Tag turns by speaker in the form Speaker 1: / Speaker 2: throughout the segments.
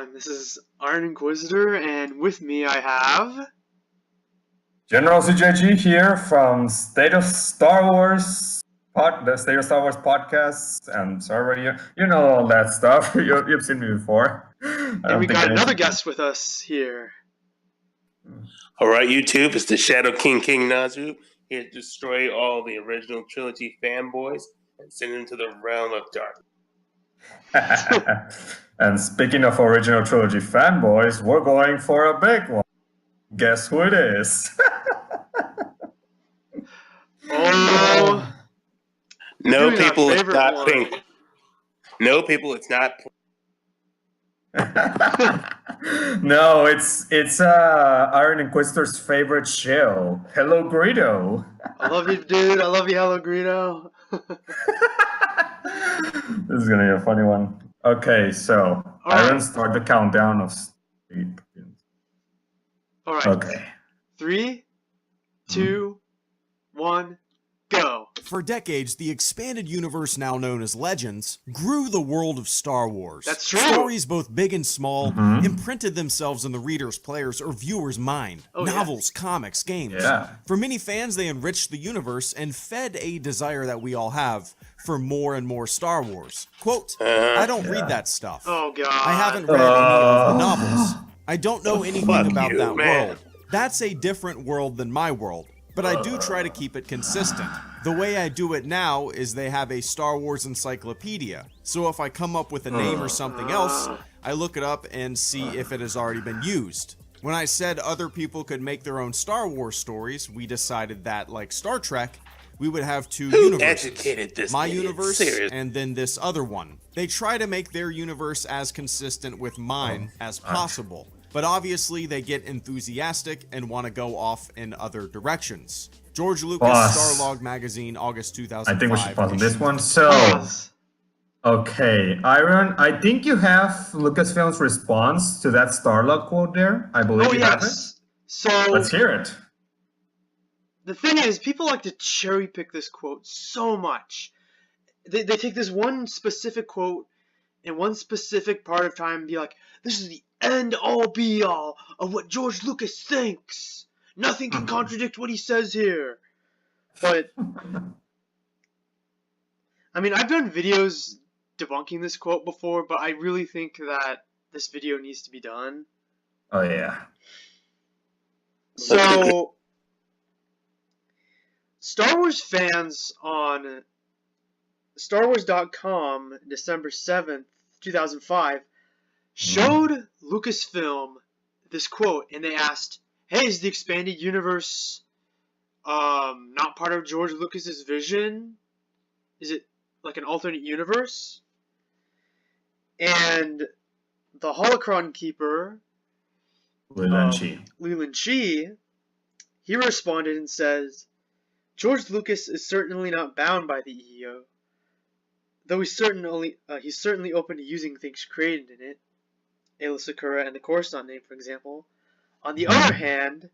Speaker 1: everyone. This is Iron Inquisitor, and with me I have...
Speaker 2: Gneral CJG here from State of Star Wars the State of Star Wars podcasts and server. You know all that stuff. You've seen me before.
Speaker 1: And we got another guest with us here.
Speaker 3: Alright, YouTube, it's the Shadow King KingNazaru, here to destroy all the original trilogy fanboys and send them to the realm of darkness.
Speaker 2: And speaking of original trilogy fanboys, we're going for a big one. Guess who it is?
Speaker 1: Oh,
Speaker 3: no, people, it's not pink. No, people, it's not pink.
Speaker 2: No, it's Iron Inquisitor's favorite show, Hellogreedo.
Speaker 1: I love you, dude. I love you, Hellogreedo.
Speaker 2: This is gonna be a funny one. Okay, so Iron, start the countdown of sleep.
Speaker 1: All right.
Speaker 2: Okay.
Speaker 1: 3, 2, 1, go.
Speaker 4: For decades, the expanded universe now known as Legends grew the world of Star Wars.
Speaker 1: That's true.
Speaker 4: Stories both big and small imprinted themselves in the reader's, player's, or viewer's mind. Novels, comics, games.
Speaker 2: Yeah.
Speaker 4: For many fans, they enriched the universe and fed a desire that we all have for more and more Star Wars. Quote, I don't read that stuff.
Speaker 1: Oh, God.
Speaker 4: I haven't read any of the novels. I don't know anything about
Speaker 3: you,
Speaker 4: that
Speaker 3: man.
Speaker 4: world. That's a different world than my world, but I do try to keep it consistent. The way I do it now is they have a Star Wars encyclopedia, so if I come up with a name or something else, I look it up and see if it has already been used. When I said other people could make their own Star Wars stories, we decided that, like Star Trek, we would have two universes.
Speaker 3: Educated this
Speaker 4: My
Speaker 3: idiot?
Speaker 4: universe
Speaker 3: Serious?
Speaker 4: and then this other one. They try to make their universe as consistent with mine as possible. But obviously they get enthusiastic and want to go off in other directions. George Lucas, Starlog Magazine, August 2005.
Speaker 2: I think we should pause on this one. So, okay, Iron, I think you have Lucasfilm's response to that Starlog quote there. I believe you have it.
Speaker 1: So
Speaker 2: Let's hear it.
Speaker 1: the thing is, people like to cherry pick this quote so much. They take this one specific quote in one specific part of time and be like, this is the end-all be-all of what George Lucas thinks. Nothing can contradict what he says here. But, I mean, I've done videos debunking this quote before, but I really think that this video needs to be done.
Speaker 2: Oh, yeah.
Speaker 1: So, Star Wars fans on StarWars.com, December 7th, 2005, showed Lucasfilm this quote, and they asked, hey, is the expanded universe not part of George Lucas's vision? Is it like an alternate universe? And the Holocron Keeper, Leland Chi, he responded and says, George Lucas is certainly not bound by the EEO, though he's certainly open to using things created in it, Aayla Secura and the Coruscant name, for example. On the other hand,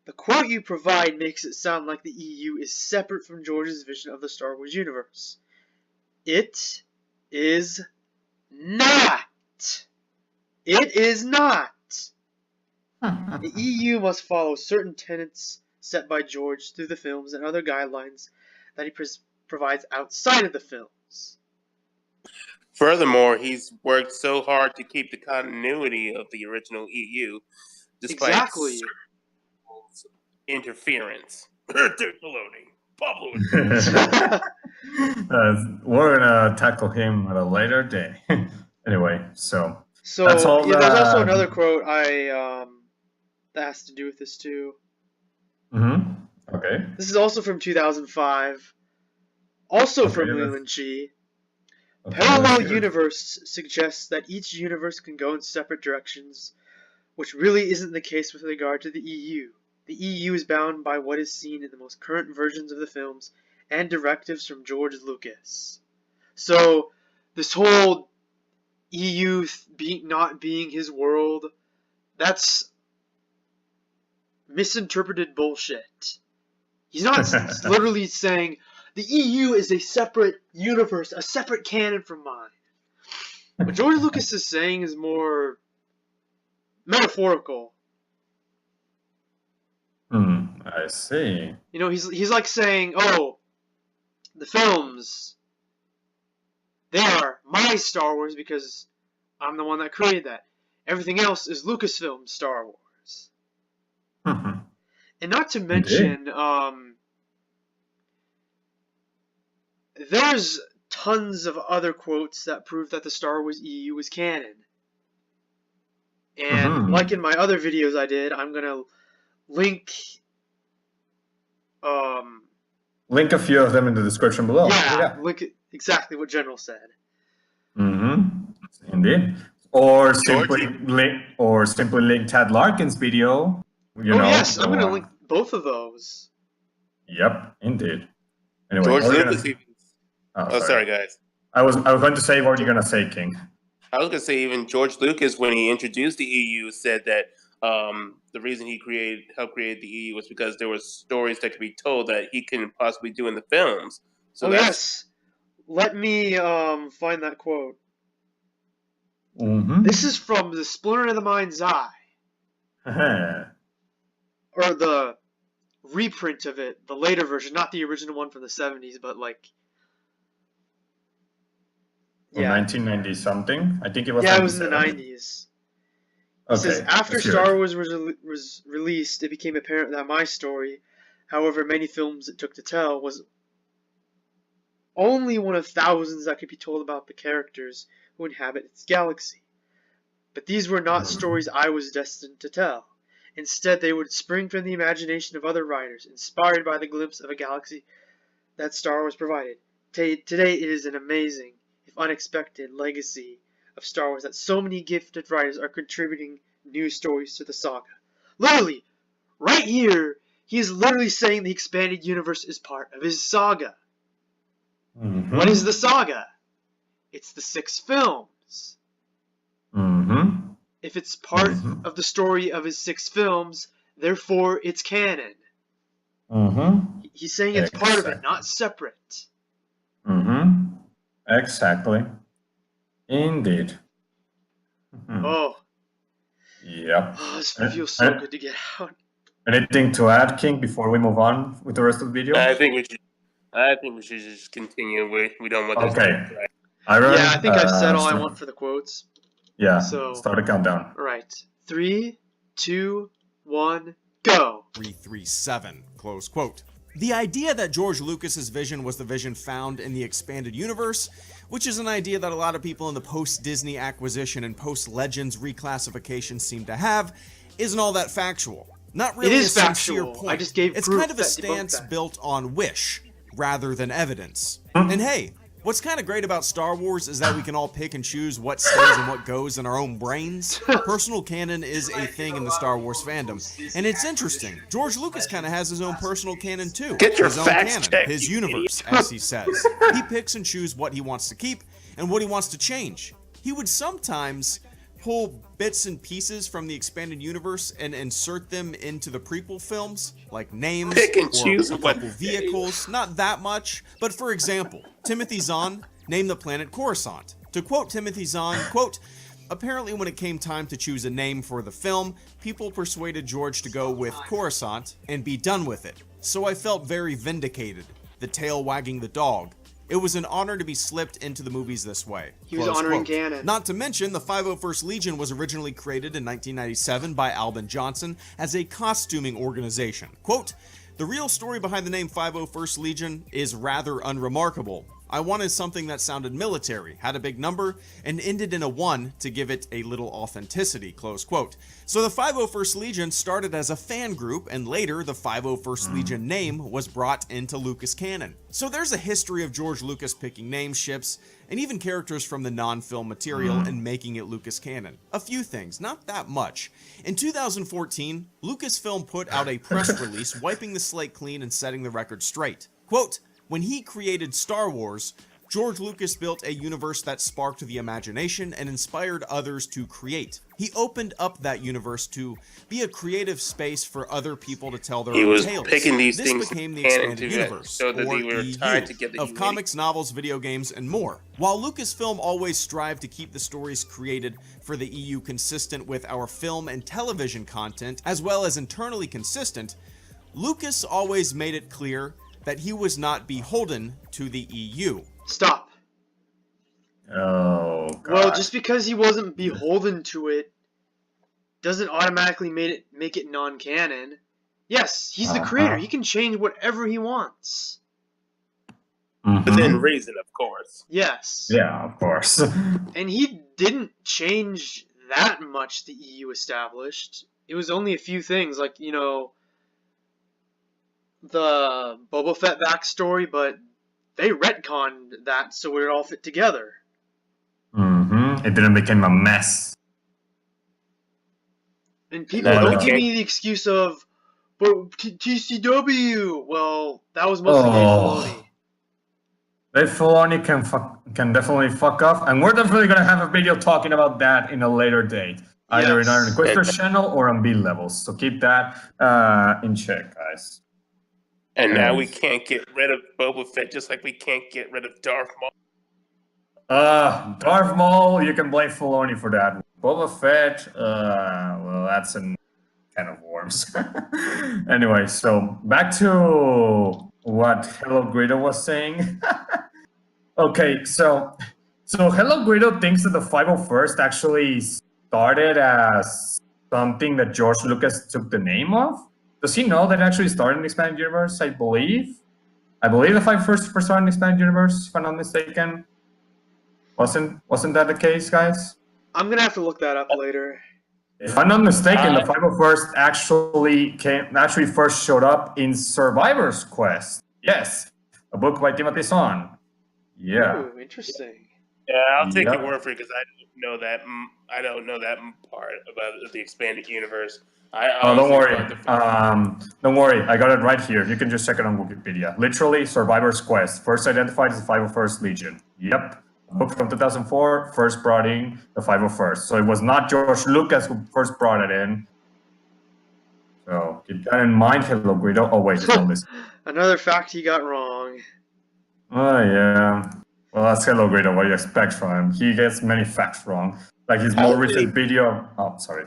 Speaker 1: the quote you provide makes it sound like the EU is separate from George's vision of the Star Wars universe. It is not. It is not. The EU must follow certain tenets set by George through the films and other guidelines that he provides outside of the films.
Speaker 3: Furthermore, he's worked so hard to keep the continuity of the original EU, despite interference.
Speaker 2: We're gonna tackle him at a later day. Anyway, so
Speaker 1: that's all. Yeah, there's also another quote that has to do with this too.
Speaker 2: Okay.
Speaker 1: This is also from 2005. Also from Leland Chi. Parallel universe suggests that each universe can go in separate directions, which really isn't the case with regard to the EU. The EU is bound by what is seen in the most current versions of the films and directives from George Lucas. So, this whole EU not being his world, that's misinterpreted bullshit. He's not literally saying, the EU is a separate universe, a separate canon from mine. What George Lucas is saying is more metaphorical.
Speaker 2: I see.
Speaker 1: You know, he's like saying, oh, the films, they are my Star Wars because I'm the one that created that. Everything else is Lucasfilm Star Wars. And not to mention, there's tons of other quotes that prove that the Star Wars EU is canon. And like in my other videos I did, I'm gonna link
Speaker 2: link a few of them in the description below.
Speaker 1: Link exactly what General said.
Speaker 2: Indeed. Or simply link Ted Larkin's video.
Speaker 1: Yes, I'm gonna link both of those.
Speaker 2: Yep, indeed. Anyway,
Speaker 3: George Lucas even. Sorry, guys.
Speaker 2: I was going to say, what were you gonna say, King?
Speaker 3: I was gonna say even George Lucas, when he introduced the EU, said that the reason he helped create the EU was because there were stories that could be told that he couldn't possibly do in the films. So
Speaker 1: yes. Let me find that quote. This is from the Splinter of the Mind's Eye. Or the reprint of it, the later version, not the original one from the 70s, but like...
Speaker 2: Yeah. 1990 something? I think it was.
Speaker 1: Yeah, it was in the 90s. It says, after Star Wars was released, it became apparent that my story, however many films it took to tell, was only one of thousands that could be told about the characters who inhabit its galaxy. But these were not stories I was destined to tell. Instead, they would spring from the imagination of other writers, inspired by the glimpse of a galaxy that Star Wars provided. Today, it is an amazing, if unexpected, legacy of Star Wars that so many gifted writers are contributing new stories to the saga. Literally, right here, he is literally saying the expanded universe is part of his saga. What is the saga? It's the 6 films. If it's part of the story of his 6 films, therefore it's canon. He's saying it's part of it, not separate.
Speaker 2: Exactly. Indeed.
Speaker 1: Oh.
Speaker 2: Yep.
Speaker 1: Oh, this feels so good to get out.
Speaker 2: Anything to add, King, before we move on with the rest of the video?
Speaker 3: I think we should just continue. We don't want this to
Speaker 2: right? Iron,
Speaker 1: yeah, I think I've said all I want for the quotes.
Speaker 2: Yeah,
Speaker 1: so
Speaker 2: start a countdown.
Speaker 1: Right. 3, 2, 1, go!
Speaker 4: 337, close quote. The idea that George Lucas's vision was the vision found in the expanded universe, which is an idea that a lot of people in the post-Disney acquisition and post-Legends reclassification seem to have, isn't all that factual. Not really
Speaker 1: it is
Speaker 4: a
Speaker 1: factual.
Speaker 4: sincere point.
Speaker 1: I just gave
Speaker 4: it's
Speaker 1: proof
Speaker 4: kind of a
Speaker 1: that
Speaker 4: stance built on wish, rather than evidence. And hey, what's kind of great about Star Wars is that we can all pick and choose what stays and what goes in our own brains. Personal canon is a thing in the Star Wars fandom, and it's interesting. George Lucas kind of has his own personal canon too.
Speaker 3: Get your
Speaker 4: his own
Speaker 3: facts
Speaker 4: canon,
Speaker 3: checked,
Speaker 4: his
Speaker 3: you
Speaker 4: universe,
Speaker 3: idiot.
Speaker 4: as he says. He picks and chooses what he wants to keep and what he wants to change. He would sometimes pull bits and pieces from the expanded universe and insert them into the prequel films, like names or a couple vehicles. Not that much, but for example, Timothy Zahn named the planet Coruscant. To quote Timothy Zahn, quote, apparently when it came time to choose a name for the film, people persuaded George to go with Coruscant and be done with it. So I felt very vindicated, the tail wagging the dog. It was an honor to be slipped into the movies this way.
Speaker 1: He was honoring canon.
Speaker 4: Not to mention, the 501st Legion was originally created in 1997 by Albin Johnson as a costuming organization. Quote, the real story behind the name 501st Legion is rather unremarkable. I wanted something that sounded military, had a big number, and ended in a 1 to give it a little authenticity, close quote. So the 501st Legion started as a fan group, and later the 501st Legion name was brought into Lucas canon. So there's a history of George Lucas picking names, ships, and even characters from the non-film material and making it Lucas canon. A few things, not that much. In 2014, Lucasfilm put out a press release wiping the slate clean and setting the record straight. Quote, when he created Star Wars, George Lucas built a universe that sparked the imagination and inspired others to create. He opened up that universe to be a creative space for other people to tell their
Speaker 3: He
Speaker 4: own
Speaker 3: was
Speaker 4: tales.
Speaker 3: picking these
Speaker 4: This
Speaker 3: things
Speaker 4: became the
Speaker 3: canon
Speaker 4: expanded
Speaker 3: to
Speaker 4: universe,
Speaker 3: show that
Speaker 4: or
Speaker 3: they were
Speaker 4: EU,
Speaker 3: tied together.
Speaker 4: of comics, novels, video games, and more. While Lucasfilm always strived to keep the stories created for the EU consistent with our film and television content, as well as internally consistent, Lucas always made it clear that he was not beholden to the EU.
Speaker 1: Stop.
Speaker 2: Oh, God.
Speaker 1: Well, just because he wasn't beholden to it doesn't automatically make it non-canon. Yes, he's the creator. He can change whatever he wants.
Speaker 3: Within reason, of course.
Speaker 1: Yes.
Speaker 2: Yeah, of course.
Speaker 1: And he didn't change that much the EU established. It was only a few things, like, you know, the Boba Fett backstory, but they retconned that so it all fit together.
Speaker 2: It didn't become a mess.
Speaker 1: And people don't give me the excuse of, but TCW. Well, that was mostly Dave Filoni.
Speaker 2: Dave Filoni can definitely fuck off, and we're definitely gonna have a video talking about that in a later date, either in our Inquisitor channel or on B levels. So keep that in check, guys.
Speaker 3: And now we can't get rid of Boba Fett, just like we can't get rid of Darth Maul.
Speaker 2: Darth Maul, you can blame Filoni for that. Boba Fett, well, that's a can of worms. Anyway, so back to what Hellogreedo was saying. Okay, so Hellogreedo thinks that the 501st actually started as something that George Lucas took the name of. Does he know that it actually started in the Expanded Universe? I believe the 501st first started in the Expanded Universe, if I'm not mistaken. Wasn't that the case, guys?
Speaker 1: I'm gonna have to look that up later.
Speaker 2: If I'm not mistaken, the 501st actually first showed up in Survivor's Quest. Yes, a book by Timothy Zahn. Yeah.
Speaker 1: Ooh, interesting.
Speaker 3: Yeah, I'll take your word for it because I don't know that part about the Expanded Universe.
Speaker 2: Don't worry. Don't worry. I got it right here. You can just check it on Wikipedia. Literally, Survivor's Quest, first identified as the 501st Legion. Yep. A book from 2004, first brought in the 501st. So it was not George Lucas who first brought it in. So keep that in mind, Hellogreedo. Oh, wait, it's on this.
Speaker 1: Another fact he got wrong.
Speaker 2: Oh, yeah. Well, that's Hellogreedo. What do you expect from him? He gets many facts wrong. Like his more recent video. Oh, sorry.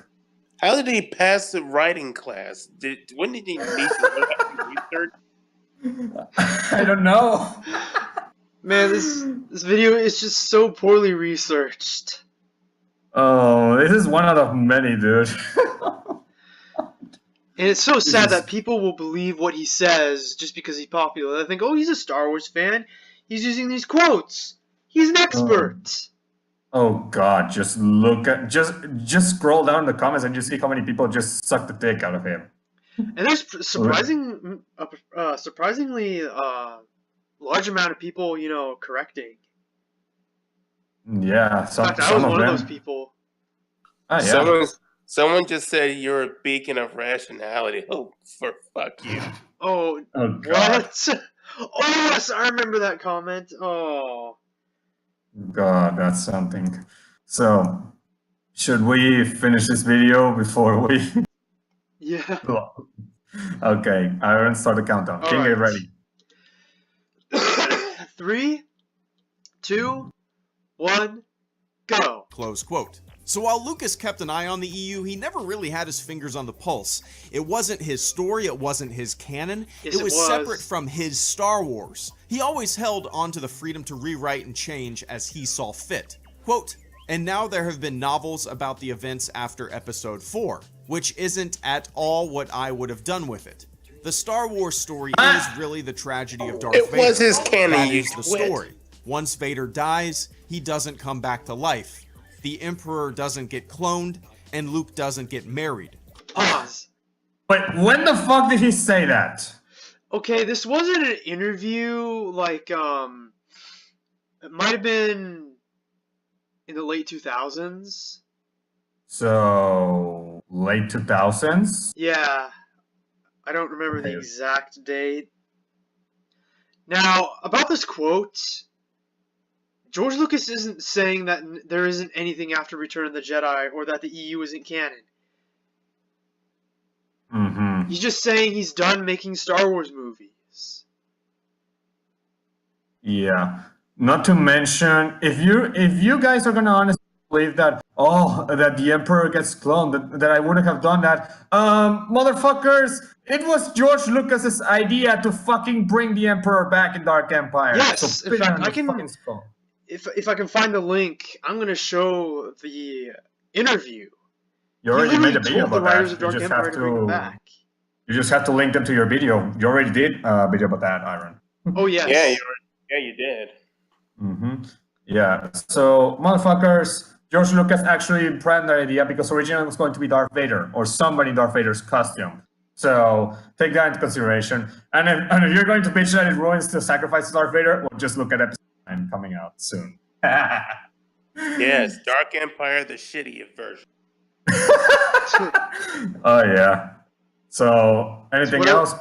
Speaker 3: How did he pass the writing class? When did he need to research?
Speaker 2: I don't know.
Speaker 1: Man, this video is just so poorly researched.
Speaker 2: Oh, this is one out of many, dude.
Speaker 1: And it's so sad that people will believe what he says just because he's popular. They think, oh, he's a Star Wars fan. He's using these quotes. He's an expert.
Speaker 2: Oh God, just look at just scroll down the comments and you see how many people just suck the dick out of him.
Speaker 1: And there's surprisingly large amount of people, you know, correcting.
Speaker 2: Yeah,
Speaker 1: in fact, I was one of those people.
Speaker 2: Oh, yeah.
Speaker 3: Someone just said you're a beacon of rationality. Oh, for fuck you.
Speaker 1: Oh
Speaker 2: God.
Speaker 1: What? Oh yes, I remember that comment. Oh.
Speaker 2: God, that's something. So, should we finish this video before we?
Speaker 1: Yeah.
Speaker 2: Okay, I will start the countdown. King, get ready.
Speaker 1: 3, 2, 1, go.
Speaker 4: Close quote. So while Lucas kept an eye on the EU, he never really had his fingers on the pulse. It wasn't his story, it wasn't his canon,
Speaker 1: yes,
Speaker 4: it was separate from his Star Wars. He always held onto the freedom to rewrite and change as he saw fit. Quote, and now there have been novels about the events after Episode 4, which isn't at all what I would have done with it. The Star Wars story is really the tragedy of Darth Vader.
Speaker 3: It was his canon,
Speaker 4: That is the story. Once Vader dies, he doesn't come back to life. The Emperor doesn't get cloned, and Luke doesn't get married.
Speaker 1: Pause.
Speaker 2: But when the fuck did he say that?
Speaker 1: Okay, this wasn't an interview, like, it might have been in the late 2000s.
Speaker 2: So, late 2000s?
Speaker 1: Yeah. I don't remember the exact date. Now, about this quote, George Lucas isn't saying that there isn't anything after Return of the Jedi or that the EU isn't canon.
Speaker 2: Mm-hmm.
Speaker 1: He's just saying he's done making Star Wars movies.
Speaker 2: Yeah. Not to mention, if you guys are gonna honestly believe that that the Emperor gets cloned, that I wouldn't have done that, motherfuckers, it was George Lucas's idea to fucking bring the Emperor back in Dark Empire.
Speaker 1: Yes,
Speaker 2: So
Speaker 1: in fact,
Speaker 2: on
Speaker 1: I
Speaker 2: the
Speaker 1: can.
Speaker 2: fucking skull.
Speaker 1: If I can find the link, I'm gonna show the interview.
Speaker 2: You already made a video
Speaker 1: told the
Speaker 2: about
Speaker 1: writers
Speaker 2: that.
Speaker 1: of Dark Empire to bring them back.
Speaker 2: You just have to link them to your video. You already did a video about that, Iron.
Speaker 1: Oh yes.
Speaker 3: Yeah, you did.
Speaker 2: Mm-hmm. Yeah. So, motherfuckers, George Lucas actually planned that idea because originally it was going to be Darth Vader or somebody in Darth Vader's costume. So take that into consideration. And if you're going to bitch that it ruins the sacrifice of Darth Vader, well, just look at episode 9 coming out soon.
Speaker 3: Yes, Dark Empire, the shittiest version.
Speaker 2: Oh yeah. So anything else?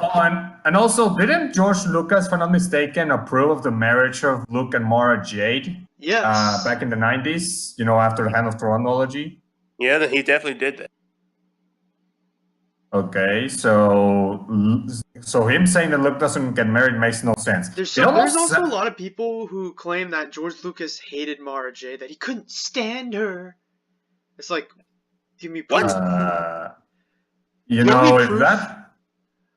Speaker 2: And also, didn't George Lucas, if I'm not mistaken, approve of the marriage of Luke and Mara Jade?
Speaker 1: Yes.
Speaker 2: Back in the 90s, after the Hand of Chronology.
Speaker 3: Yeah, he definitely did that.
Speaker 2: Okay, so him saying that Luke doesn't get married makes no sense.
Speaker 1: There's also a lot of people who claim that George Lucas hated Mara Jade, that he couldn't stand her. It's like, give me proof.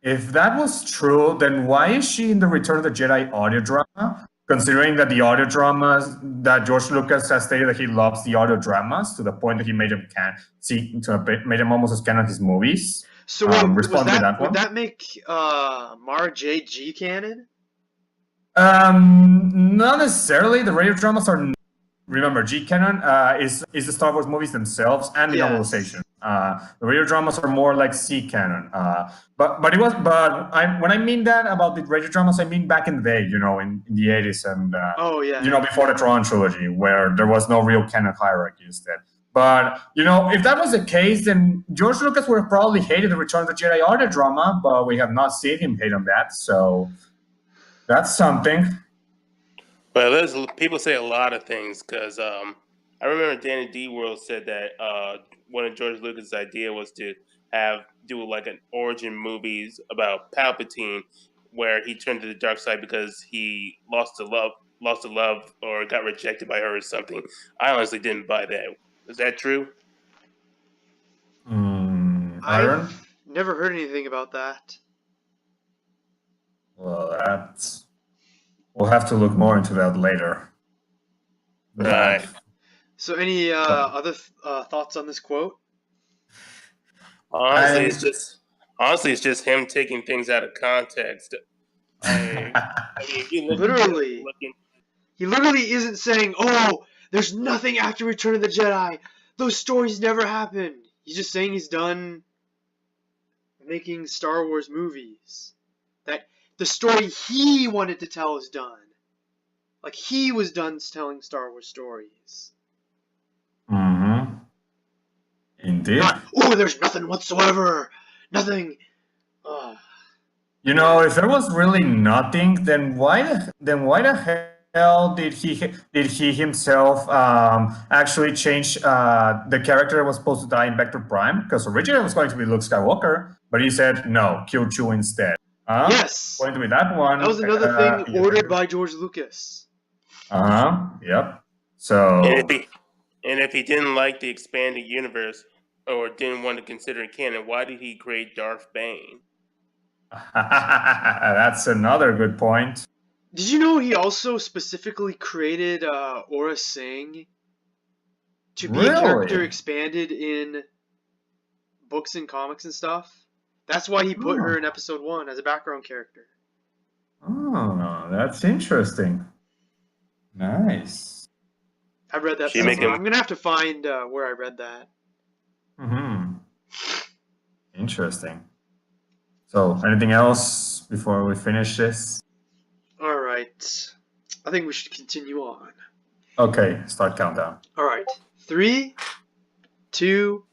Speaker 2: If that was true, then why is she in the Return of the Jedi audio drama? Considering that the audio dramas, that George Lucas has stated that he loves the audio dramas to the point that he made them made them almost as canon his movies.
Speaker 1: So would that make Mara Jade G canon?
Speaker 2: Not necessarily. The radio dramas are. Remember, G canon is the Star Wars movies themselves and the novelization. The radio dramas are more like C canon. When I mean that about the radio dramas, I mean back in the day, in the 80s and before the Tron trilogy, where there was no real canon hierarchy instead. But if that was the case, then George Lucas would have probably hated the Return of the Jedi audio drama, but we have not seen him hate on that, so that's something.
Speaker 3: Well, people say a lot of things because I remember Danny D. World said that one of George Lucas' idea was to do like an origin movies about Palpatine, where he turned to the dark side because he lost a love or got rejected by her or something. I honestly didn't buy that. Is that true?
Speaker 1: I've never heard anything about that.
Speaker 2: Well, we'll have to look more into that later.
Speaker 3: Right.
Speaker 1: So any other thoughts on this quote?
Speaker 3: Honestly, it's just him taking things out of context.
Speaker 1: He literally isn't saying, "Oh, there's nothing after Return of the Jedi. Those stories never happened." He's just saying he's done making Star Wars movies. That the story he wanted to tell is done. Like he was done telling Star Wars stories.
Speaker 2: Mm-hmm. Indeed.
Speaker 1: There's nothing whatsoever. Nothing.
Speaker 2: If there was really nothing, then why the hell did he himself actually change the character that was supposed to die in Vector Prime? Because originally it was going to be Luke Skywalker, but he said no, kill Chewie instead.
Speaker 1: Yes.
Speaker 2: Going to be that one.
Speaker 1: That was another thing ordered by George Lucas.
Speaker 2: Yep. So.
Speaker 3: And if he didn't like the expanded universe or didn't want to consider it canon, why did he create Darth Bane?
Speaker 2: That's another good point.
Speaker 1: Did you know he also specifically created Aura Singh to be a character expanded in books and comics and stuff? That's why he put her in episode 1 as a background character.
Speaker 2: Oh, that's interesting. Nice.
Speaker 1: I read that somewhere. I'm going to have to find where I read that.
Speaker 2: Mm-hmm. Interesting. So, anything else before we finish this?
Speaker 1: All right. I think we should continue on.
Speaker 2: Okay, start countdown.
Speaker 1: All right. 3, 2,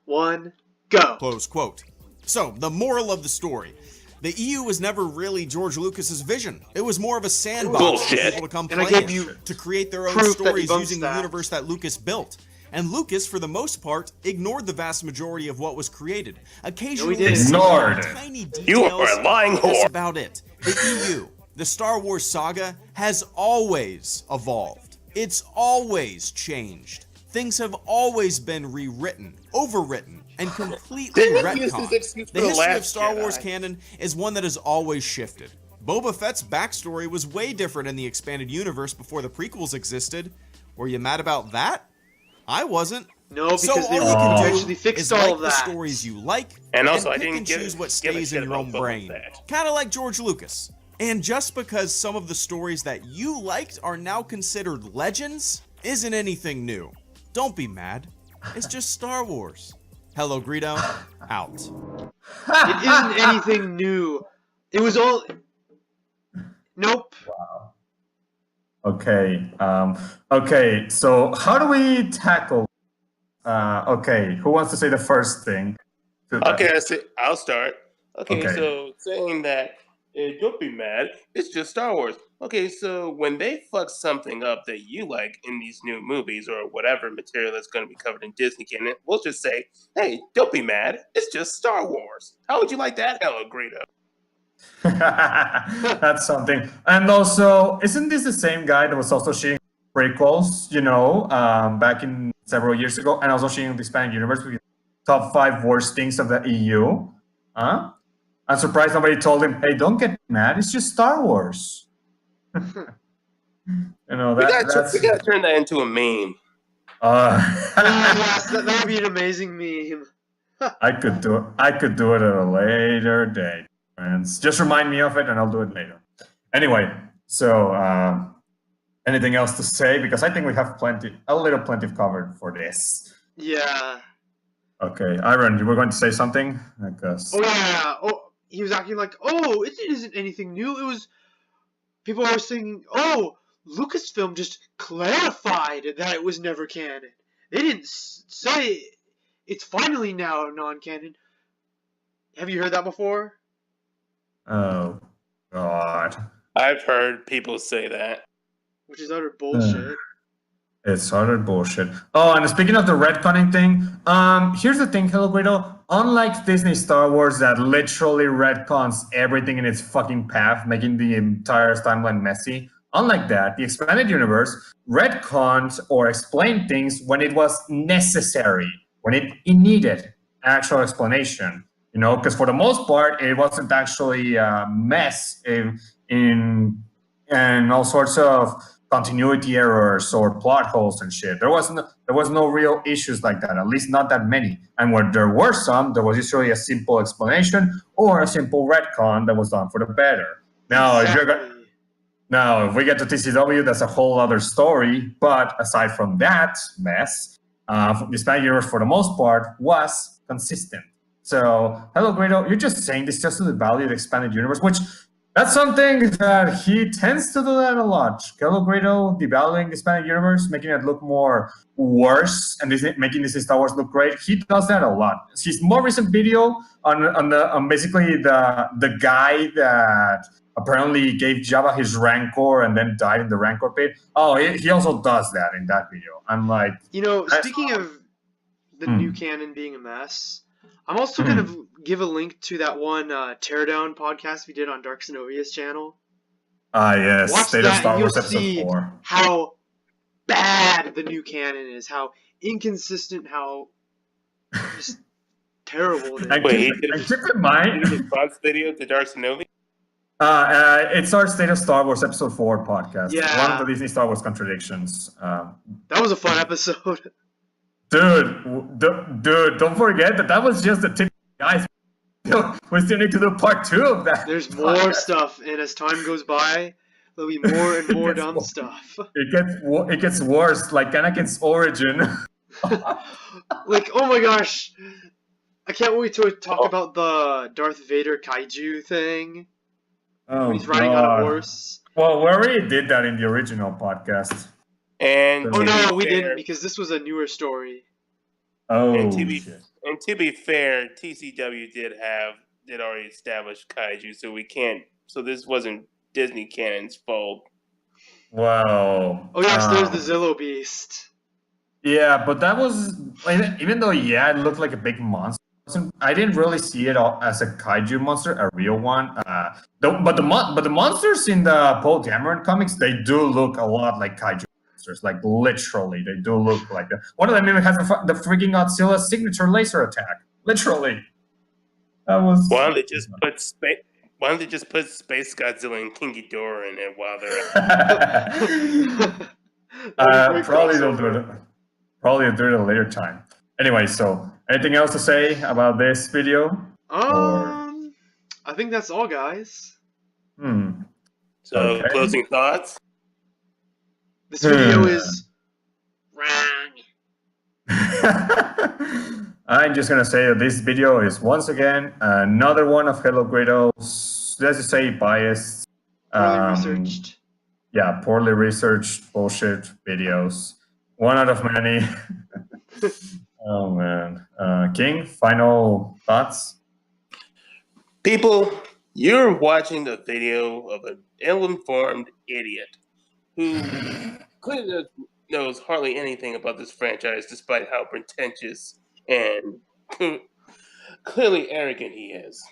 Speaker 1: 1, go.
Speaker 4: Close quote. So, the moral of the story. The EU was never really George Lucas's vision. It was more of a sandbox
Speaker 3: Bullshit.
Speaker 4: for people to come
Speaker 1: And I
Speaker 4: play
Speaker 1: gave you
Speaker 4: to create their own
Speaker 1: proof that
Speaker 4: stories
Speaker 1: debunks
Speaker 4: using
Speaker 1: that.
Speaker 4: the universe that Lucas built. And Lucas, for the most part, ignored the vast majority of what was created. Occasionally,
Speaker 1: did.
Speaker 2: Ignored.
Speaker 4: tiny details.
Speaker 3: You are a lying
Speaker 4: That's
Speaker 3: whore.
Speaker 4: about it. The EU, the Star Wars saga, has always evolved. It's always changed. Things have always been rewritten, overwritten, and completely
Speaker 3: Didn't he use this
Speaker 4: retconned.
Speaker 3: excuse for
Speaker 4: The
Speaker 3: The
Speaker 4: history of
Speaker 3: Last
Speaker 4: Star Wars
Speaker 3: Jedi?
Speaker 4: canon is one that has always shifted. Boba Fett's backstory was way different in the expanded universe before the prequels existed. Were you mad about that? I wasn't.
Speaker 1: No, because
Speaker 4: So
Speaker 1: they
Speaker 4: all you can do
Speaker 1: actually fixed
Speaker 4: is
Speaker 1: all
Speaker 4: like
Speaker 1: of
Speaker 4: the
Speaker 1: that.
Speaker 4: stories you like,
Speaker 3: And also, I
Speaker 4: pick
Speaker 3: didn't
Speaker 4: and
Speaker 3: give-
Speaker 4: choose what
Speaker 3: give a
Speaker 4: stays
Speaker 3: shit
Speaker 4: in your
Speaker 3: about
Speaker 4: own
Speaker 3: Boba
Speaker 4: brain.
Speaker 3: Fett.
Speaker 4: Kind of like George Lucas. And just because some of the stories that you liked are now considered legends, isn't anything new. Don't be mad. It's just Star Wars. Hellogreedo, out.
Speaker 1: It isn't anything new. It was all. Nope.
Speaker 2: Okay. Okay. So how do we tackle? Okay. Who wants to say the first thing?
Speaker 3: Okay, I'll start. Okay,
Speaker 2: Okay.
Speaker 3: so saying that, don't be mad, it's just Star Wars. Okay, so when they fuck something up that you like in these new movies or whatever material that's going to be covered in Disney canon, we'll just say, hey, don't be mad, it's just Star Wars. How would you like that, Hellogreedo?
Speaker 2: That's something. And also, isn't this the same guy that was also shooting prequels? Back in several years ago, and also shooting the expanded universe with top 5 worst things of the EU? Huh? I'm surprised nobody told him, hey, don't get mad, it's just Star Wars.
Speaker 3: We
Speaker 2: that's.
Speaker 3: gotta turn that into a meme.
Speaker 1: Yes, that would be an amazing meme.
Speaker 2: I could do it at a later date, friends. Just remind me of it, and I'll do it later. Anyway, so anything else to say? Because I think we have plenty of covered for this.
Speaker 1: Yeah.
Speaker 2: Okay, Iron, you were going to say something? I guess.
Speaker 1: Oh yeah. Oh, he was acting like, oh, it isn't anything new. It was. People were saying, oh, Lucasfilm just clarified that it was never canon. They didn't say it's finally now non-canon. Have you heard that before?
Speaker 2: Oh, God.
Speaker 3: I've heard people say that.
Speaker 1: Which is utter bullshit.
Speaker 2: It's utter bullshit. Oh, and speaking of the retconning thing, here's the thing, Hellogreedo. Unlike Disney Star Wars that literally retcons everything in its fucking path, making the entire timeline messy, unlike that, the expanded universe retconned or explained things when it was necessary, when it needed actual explanation. Because for the most part, it wasn't actually a mess in all sorts of continuity errors or plot holes and shit. There was no real issues like that, at least not that many. And when there were some, there was usually a simple explanation or a simple retcon that was done for the better. Now, if we get to TCW, that's a whole other story. But aside from that mess, the Expanded Universe, for the most part, was consistent. So, Hellogreedo, you're just saying this just to devalue the Expanded Universe, which that's something that he tends to do that a lot. Hellogreedo devaluing the Expanded Universe, making it look more worse, and making this Star Wars look great. He does that a lot. His more recent video on basically the guy that apparently gave Jabba his Rancor and then died in the Rancor pit. Oh, he also does that in that video. I'm like,
Speaker 1: Speaking of the new canon being a mess, I'm also going to give a link to that one Teardown podcast we did on Dark Zenobia's channel.
Speaker 2: Yes,
Speaker 1: Watch
Speaker 2: State of
Speaker 1: that
Speaker 2: Star
Speaker 1: and
Speaker 2: Wars
Speaker 1: you'll
Speaker 2: Episode
Speaker 1: see
Speaker 2: 4.
Speaker 1: how bad the new canon is, how inconsistent, how just terrible it is.
Speaker 2: And keep in mind,
Speaker 3: Did a response video to Dark Zenobia?
Speaker 2: it's our State of Star Wars Episode 4 podcast.
Speaker 1: Yeah.
Speaker 2: One of the Disney Star Wars contradictions.
Speaker 1: That was a fun episode.
Speaker 2: Dude, don't forget that was just the tip of the iceberg. We still need to do part 2 of that.
Speaker 1: There's more stuff, and as time goes by, there'll be more and more dumb stuff.
Speaker 2: It gets worse, like Anakin's origin.
Speaker 1: Like, oh my gosh, I can't wait to talk about the Darth Vader kaiju thing.
Speaker 2: Oh,
Speaker 1: He's riding on a horse.
Speaker 2: Well, we already did that in the original podcast.
Speaker 3: And
Speaker 1: Oh no, we
Speaker 3: fair,
Speaker 1: didn't, because this was a newer story.
Speaker 2: Oh,
Speaker 3: And to be
Speaker 2: shit.
Speaker 3: and to be fair, TCW did it already established kaiju, so we can't. So this wasn't Disney canon's fault.
Speaker 2: Well.
Speaker 1: Oh yes, there's the Zillow Beast.
Speaker 2: Yeah, but that was even though it looked like a big monster. I didn't really see it all as a kaiju monster, a real one. But the monsters in the Paul Dameron comics, they do look a lot like kaiju monsters. Like literally, they do look like that. One of them even has the freaking Godzilla signature laser attack. Literally, that was.
Speaker 3: Why don't they just put space? Why don't they just put Space Godzilla and King Ghidorah in it while they're?
Speaker 2: Probably they'll do it. Probably they'll do it at a later time. Anyway, so anything else to say about this video?
Speaker 1: I think that's all, guys.
Speaker 3: So,
Speaker 2: Okay.
Speaker 3: closing thoughts?
Speaker 1: This video is wrong.
Speaker 2: I'm just gonna say that this video is once again another one of Hellogreedo's, let's just say, biased,
Speaker 1: Poorly researched.
Speaker 2: Yeah, poorly researched bullshit videos. One out of many. Oh man, King, final thoughts?
Speaker 3: People, you're watching the video of an ill-informed idiot who clearly knows hardly anything about this franchise, despite how pretentious and clearly arrogant he is.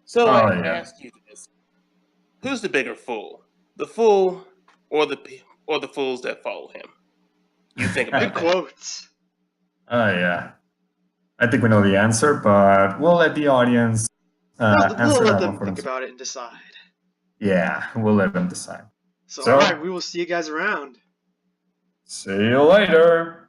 Speaker 3: So I ask you this: who's the bigger fool, the fool or the fools that follow him? You think about
Speaker 1: Good quotes.
Speaker 2: Oh yeah, I think we know the answer, but we'll let the audience
Speaker 1: We'll let them think about it and decide.
Speaker 2: Yeah, we'll let them decide.
Speaker 1: So all right, we will see you guys around.
Speaker 2: See you later.